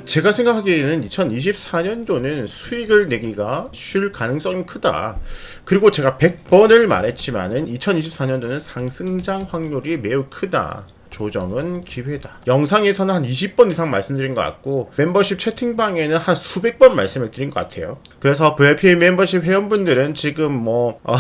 제가 생각하기에는 2024년도는 수익을 내기가 쉬울 가능성이 크다. 그리고 제가 100번을 말했지만은 2024년도는 상승장 확률이 매우 크다. 조정은 기회다. 영상에서는 한 20번 이상 말씀드린 것 같고 멤버십 채팅방에는 한 수백 번 말씀을 드린 것 같아요. 그래서 VIP 멤버십 회원분들은 지금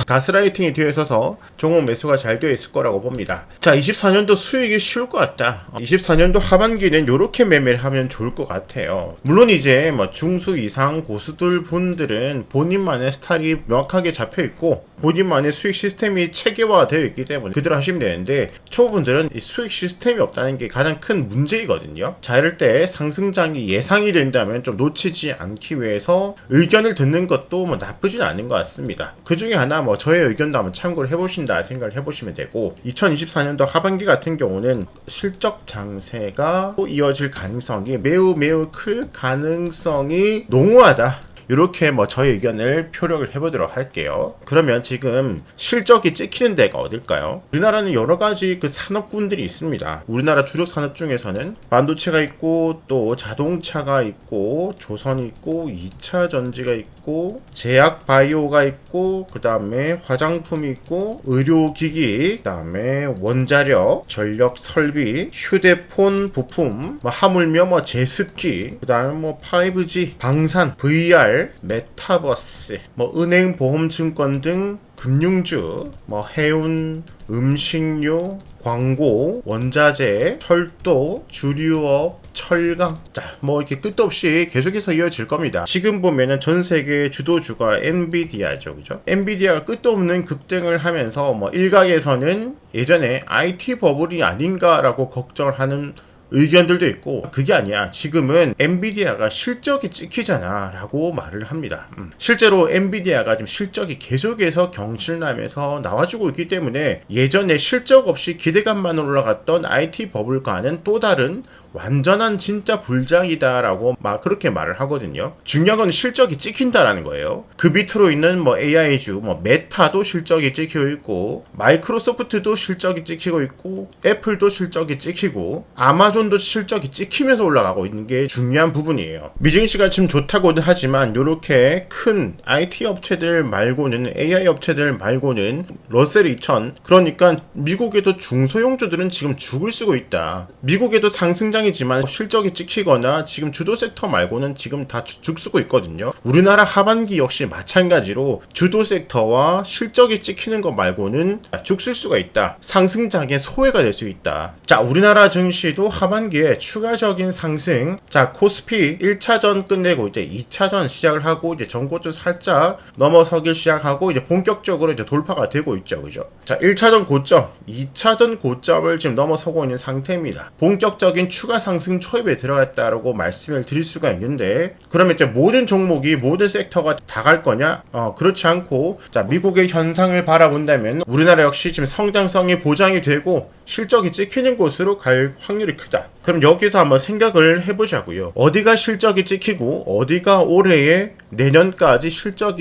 가스라이팅이 되어 있어서 종목 매수가 잘 되어 있을 거라고 봅니다. 자, 24년도 수익이 쉬울 것 같다. 24년도 하반기는 이렇게 매매를 하면 좋을 것 같아요. 물론 이제 중수 이상 고수들 분들은 본인만의 스타일이 명확하게 잡혀 있고 본인만의 수익 시스템이 체계화되어 있기 때문에 그대로 하시면 되는데, 초보분들은 이 수익 시스템이 없다는 게 가장 큰 문제이거든요. 자, 이럴 때 상승장이 예상이 된다면 좀 놓치지 않기 위해서 의견을 듣는 것도 나쁘진 않은 것 같습니다. 그 중에 하나 저의 의견도 한번 참고를 해보신다 생각을 해보시면 되고, 2024년도 하반기 같은 경우는 실적 장세가 이어질 가능성이 매우 클 가능성이 농후하다. 이렇게 저의 의견을 표력을 해보도록 할게요. 그러면 지금 실적이 찍히는 데가 어딜까요? 우리나라는 여러 가지 그 산업군들이 있습니다. 우리나라 주력 산업 중에서는 반도체가 있고, 또 자동차가 있고, 조선이 있고, 2차 전지가 있고, 제약 바이오가 있고, 그 다음에 화장품이 있고, 의료기기, 그 다음에 원자력, 전력 설비, 휴대폰 부품, 하물며 제습기, 그 다음에 5G, 방산, VR, 메타버스, 은행, 보험증권 등 금융주, 해운, 음식료, 광고, 원자재, 철도, 주류업, 철강, 이렇게 끝도 없이 계속해서 이어질 겁니다. 지금 보면은 전 세계 주도주가 엔비디아죠, 그죠? 엔비디아가 끝도 없는 급등을 하면서 일각에서는 예전에 IT 버블이 아닌가라고 걱정을 하는 의견들도 있고, 그게 아니야, 지금은 엔비디아가 실적이 찍히잖아 라고 말을 합니다. 실제로 엔비디아가 지금 실적이 계속해서 경실나면서 나와주고 있기 때문에 예전에 실적 없이 기대감만 올라갔던 IT 버블과는 또 다른 완전한 진짜 불장이다 라고 그렇게 말을 하거든요. 중요한 건 실적이 찍힌다라는 거예요. 그 밑으로 있는 AI주, 메타도 실적이 찍히고 있고, 마이크로소프트도 실적이 찍히고 있고, 애플도 실적이 찍히고, 아마존도 실적이 찍히면서 올라가고 있는 게 중요한 부분이에요. 미증시가 지금 좋다고는 하지만 이렇게 큰 IT 업체들 말고는, AI 업체들 말고는 러셀 2000, 그러니까 미국에도 중소형주들은 지금 죽을 쓰고 있다. 미국에도 상승장 지만 실적이 찍히거나 지금 주도 섹터 말고는 지금 다 죽쓰고 있거든요. 우리나라 하반기 역시 마찬가지로 주도 섹터와 실적이 찍히는 것 말고는 죽쓸 수가 있다. 상승장의 소외가 될 수 있다. 자, 우리나라 증시도 하반기에 추가적인 상승, 자, 코스피 1차전 끝내고 이제 2차전 시작을 하고 이제 전고점 살짝 넘어서길 시작하고 이제 본격적으로 이제 돌파가 되고 있죠, 그죠? 자, 1차전 고점, 2차전 고점을 지금 넘어서고 있는 상태입니다. 본격적인 추가 상승 초입에 들어갔다라고 말씀을 드릴 수가 있는데, 그러면 이제 모든 종목이, 모든 섹터가 다 갈 거냐? 그렇지 않고, 자, 미국의 현상을 바라본다면 우리나라 역시 지금 성장성이 보장이 되고 실적이 찍히는 곳으로 갈 확률이 크다. 그럼 여기서 한번 생각을 해보자고요. 어디가 실적이 찍히고 어디가 올해에 내년까지 실적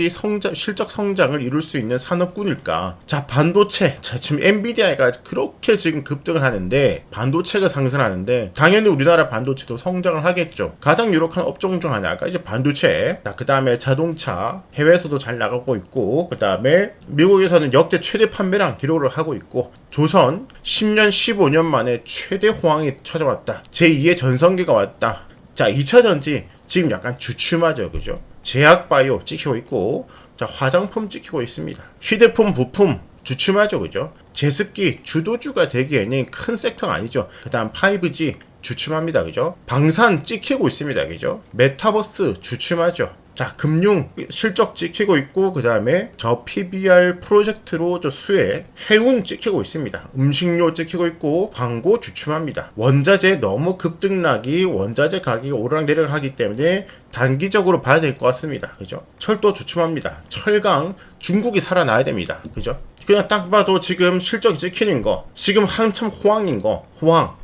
성장을 이룰 수 있는 산업군일까? 자, 반도체. 자, 지금 엔비디아가 그렇게 지금 급등을 하는데, 반도체가 상승하는데 당연히 우리나라 반도체도 성장을 하겠죠. 가장 유력한 업종 중 하나가 이제 반도체. 자, 그 다음에 자동차, 해외에서도 잘 나가고 있고, 그 다음에 미국에서는 역대 최대 판매량 기록을 하고 있고, 조선 10년 15년 만에 최대 호황이 찾아왔다. 제2의 전성기가 왔다. 자, 2차 전지 지금 약간 주춤하죠, 그죠? 제약 바이오 찍히고 있고, 자, 화장품 찍히고 있습니다. 휴대폰 부품 주춤하죠, 그죠? 제습기 주도주가 되기에는 큰 섹터가 아니죠. 그 다음 5G 주춤합니다, 그죠? 방산 찍히고 있습니다, 그죠? 메타버스 주춤하죠. 자, 금융 실적 찍히고 있고, 그 다음에 저 PBR 프로젝트로 저 수혜, 해운 찍히고 있습니다. 음식료 찍히고 있고, 광고 주춤합니다. 원자재 너무 급등락이, 원자재 가격이 오르락내리락 하기 때문에 단기적으로 봐야 될 것 같습니다. 그죠? 철도 주춤합니다. 철강, 중국이 살아나야 됩니다. 그죠? 그냥 딱 봐도 지금 실적이 찍히는 거, 지금 한참 호황인 거, 호황,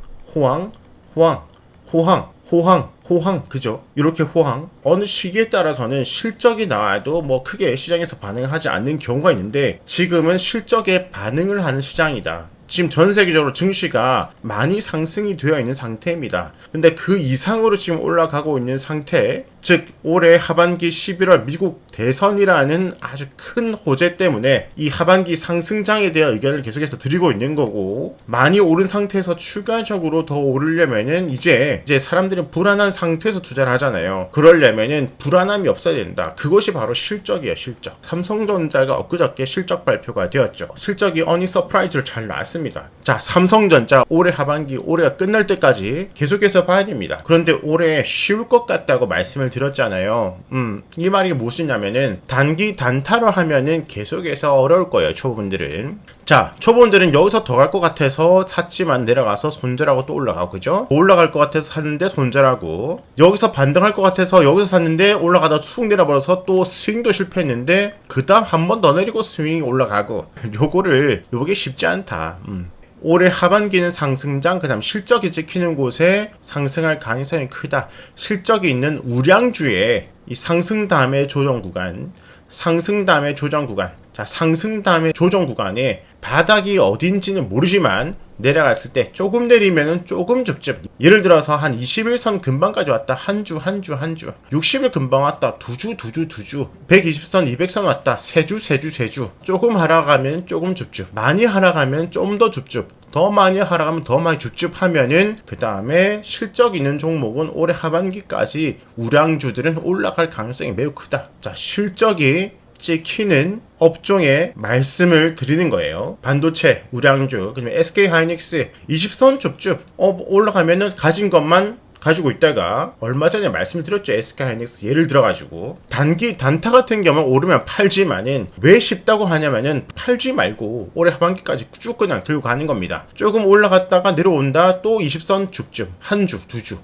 그죠? 이렇게 호황. 어느 시기에 따라서는 실적이 나와도 크게 시장에서 반응을 하지 않는 경우가 있는데, 지금은 실적에 반응을 하는 시장이다. 지금 전 세계적으로 증시가 많이 상승이 되어 있는 상태입니다. 근데 그 이상으로 지금 올라가고 있는 상태, 즉 올해 하반기 11월 미국 대선이라는 아주 큰 호재 때문에 이 하반기 상승장에 대한 의견을 계속해서 드리고 있는 거고, 많이 오른 상태에서 추가적으로 더 오르려면은 이제 사람들은 불안한 상태에서 투자를 하잖아요. 그러려면은 불안함이 없어야 된다. 그것이 바로 실적이에요. 실적. 삼성전자가 엊그저께 실적 발표가 되었죠. 실적이 어닝 서프라이즈로 잘 나왔습니다. 자, 삼성전자 올해 하반기, 올해가 끝날 때까지 계속해서 봐야 됩니다. 그런데 올해 쉬울 것 같다고 말씀을 드렸잖아요. 이 말이 무엇이냐면은 단기 단타로 하면은 계속해서 어려울 거예요. 초보분들은. 자, 초보분들은 여기서 더 갈 것 같아서 샀지만 내려가서 손절하고 또 올라가고, 그죠? 올라갈 것 같아서 샀는데 손절하고, 여기서 반등할 것 같아서 여기서 샀는데 올라가다 툭 내려버려서 또 스윙도 실패했는데 그 다음 한 번 더 내리고 스윙이 올라가고, 요게 쉽지 않다. 올해 하반기는 상승장, 그 다음 실적이 찍히는 곳에 상승할 가능성이 크다. 실적이 있는 우량주에 이 상승 다음에 조정 구간, 상승 다음에 조정 구간, 자, 상승 다음에 조정 구간에 바닥이 어딘지는 모르지만 내려갔을 때 조금 내리면은 조금 줍줍. 예를 들어서 한 21선 근방까지 왔다. 한 주. 60일 근방 왔다. 두 주. 120선, 200선 왔다. 세 주. 조금 하락하면 조금 줍줍. 많이 하락하면 좀 더 줍줍. 더 많이 하락하면 더 많이 줍줍 하면은 그 다음에 실적 있는 종목은 올해 하반기까지 우량주들은 올라갈 가능성이 매우 크다. 자, 실적이 찍히는 업종에 말씀을 드리는 거예요. 반도체, 우량주, 그다음에 SK 하이닉스 20선 줍줍 올라가면은 가진 것만 가지고 있다가 얼마 전에 말씀을 드렸죠. SK 하이닉스 예를 들어가지고 단기 단타 같은 경우는 오르면 팔지만은 왜 쉽다고 하냐면은 팔지 말고 올해 하반기까지 쭉 그냥 들고 가는 겁니다. 조금 올라갔다가 내려온다. 또 20선 줍줍. 한 주, 두 주.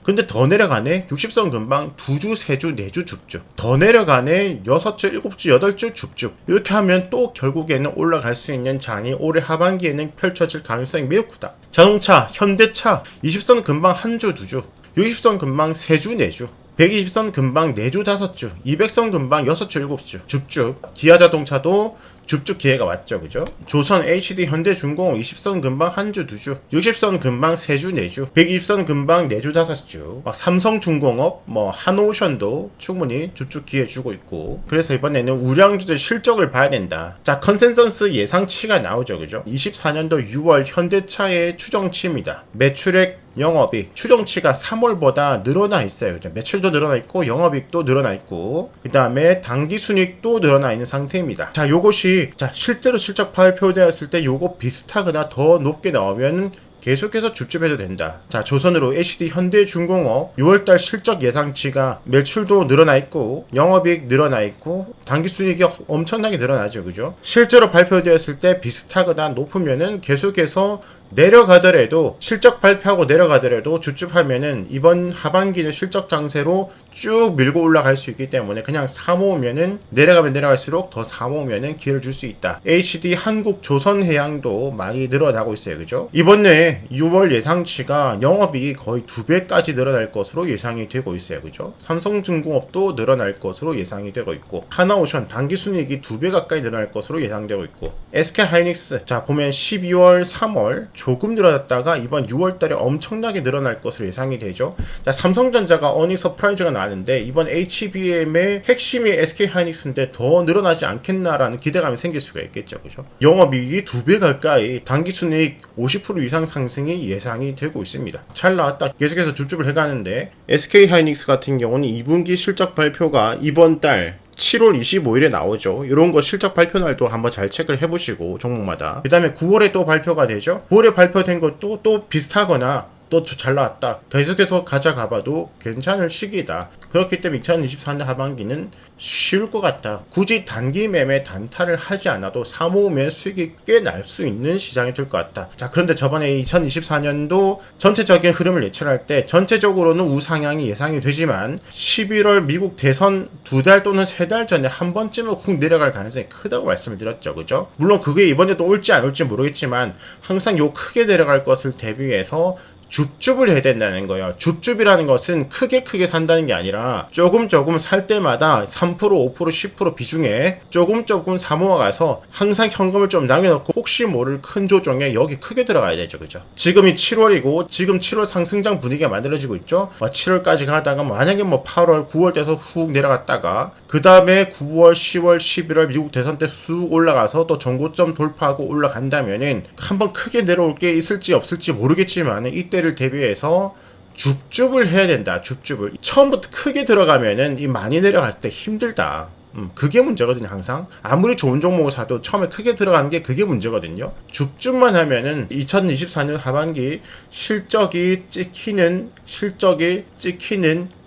근데 더 내려가네. 60선 근방 2주, 3주, 4주 줍줍. 더 내려가네. 6주, 7주, 8주 줍줍. 이렇게 하면 또 결국에는 올라갈 수 있는 장이 올해 하반기에는 펼쳐질 가능성이 매우 크다. 자동차, 현대차 20선 근방 1주, 2주. 60선 근방 3주, 4주. 120선 근방 4주, 5주. 200선 근방 6주, 7주. 줍줍. 기아자동차도 줍줍 기회가 왔죠. 그죠? 조선, HD, 현대중공업 20선 근방 1주, 2주. 60선 근방 3주, 4주. 120선 근방 4주, 5주. 삼성중공업, 한오션도 충분히 줍줍 기회 주고 있고. 그래서 이번에는 우량주들 실적을 봐야 된다. 자, 컨센서스 예상치가 나오죠. 그죠? 24년도 6월 현대차의 추정치입니다. 매출액, 영업이익 추정치가 3월보다 늘어나 있어요. 그죠? 매출도 늘어나 있고 영업이익도 늘어나 있고 그 다음에 당기순이익도 늘어나 있는 상태입니다. 자, 요것이 실제로 실적 발표되었을 때 요거 비슷하거나 더 높게 나오면 계속해서 줍줍해도 된다. 자, 조선으로 HD 현대중공업 6월달 실적 예상치가 매출도 늘어나 있고 영업이익 늘어나 있고 당기순이익이 엄청나게 늘어나죠. 그죠? 실제로 발표되었을 때 비슷하거나 높으면은 계속해서 내려가더라도 실적 발표하고 내려가더라도 줍줍하면은 이번 하반기는 실적 장세로 쭉 밀고 올라갈 수 있기 때문에 그냥 사모으면은 내려가면 내려갈수록 더 사모으면은 기회를 줄 수 있다. HD 한국 조선해양도 많이 늘어나고 있어요. 그죠? 이번에 6월 예상치가 영업이익이 거의 2배까지 늘어날 것으로 예상이 되고 있어요. 그죠? 삼성중공업도 늘어날 것으로 예상이 되고 있고 하나오션 당기순이익이 2배 가까이 늘어날 것으로 예상되고 있고 SK 하이닉스 자 보면 12월 3월 조금 늘어났다가 이번 6월달에 엄청나게 늘어날 것으로 예상이 되죠. 자, 삼성전자가 어닝 서프라이즈가 나는데 이번 HBM의 핵심이 SK 하이닉스인데 더 늘어나지 않겠나라는 기대감이 생길 수가 있겠죠. 그죠? 영업이익이 2배 가까이 당기순이익 50% 이상 상승이 예상이 되고 있습니다. 잘 나왔다. 계속해서 줍줍을 해가는데 SK 하이닉스 같은 경우는 2분기 실적 발표가 이번 달 7월 25일에 나오죠. 이런 거 실적 발표 날도 한번 잘 체크를 해보시고 종목마다. 그 다음에 9월에 또 발표가 되죠. 9월에 발표된 것도 또 비슷하거나 또 잘 나왔다. 계속해서 가져가봐도 괜찮을 시기다. 그렇기 때문에 2024년 하반기는 쉬울 것 같다. 굳이 단기 매매 단타를 하지 않아도 사모으면 수익이 꽤 날 수 있는 시장이 될 것 같다. 자, 그런데 저번에 2024년도 전체적인 흐름을 예측할 때 전체적으로는 우상향이 예상이 되지만 11월 미국 대선 2달 또는 3달 전에 한 번쯤은 훅 내려갈 가능성이 크다고 말씀을 드렸죠. 그죠? 물론 그게 이번에도 올지 안 올지 모르겠지만 항상 요 크게 내려갈 것을 대비해서 줍줍을 해야 된다는 거예요. 줍줍이라는 것은 크게 산다는 게 아니라 조금 살 때마다 3%, 5%, 10% 비중에 조금 사모아가서 항상 현금을 좀 남겨놓고 혹시 모를 큰 조정에 여기 크게 들어가야 되죠. 그죠? 지금이 7월이고 지금 7월 상승장 분위기가 만들어지고 있죠. 7월까지 가다가 만약에 8월, 9월 돼서 훅 내려갔다가 그 다음에 9월, 10월, 11월 미국 대선 때 쑥 올라가서 또 정고점 돌파하고 올라간다면은 한번 크게 내려올 게 있을지 없을지 모르겠지만 이때를 대비해서 줍줍을 해야 된다. 줍줍을 처음부터 크게 들어가면은 이 많이 내려갔을 때 힘들다. 그게 문제거든요. 항상 아무리 좋은 종목을 사도 처음에 크게 들어가는 게 그게 문제거든요. 줍줍만 하면은 2024년 하반기 실적이 찍히는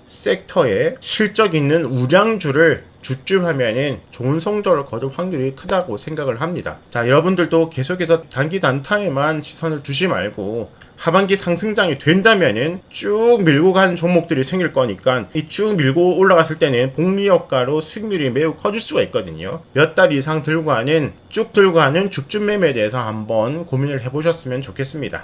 섹터에 실적 있는 우량주를 줍줍하면은 좋은 성적을 거둘 확률이 크다고 생각을 합니다. 자, 여러분들도 계속해서 단기 단타에만 시선을 두지 말고 하반기 상승장이 된다면은 쭉 밀고 간 종목들이 생길 거니까 이 쭉 밀고 올라갔을 때는 복리 효과로 수익률이 매우 커질 수가 있거든요. 몇 달 이상 쭉 들고 가는 줍줍 매매에 대해서 한번 고민을 해보셨으면 좋겠습니다.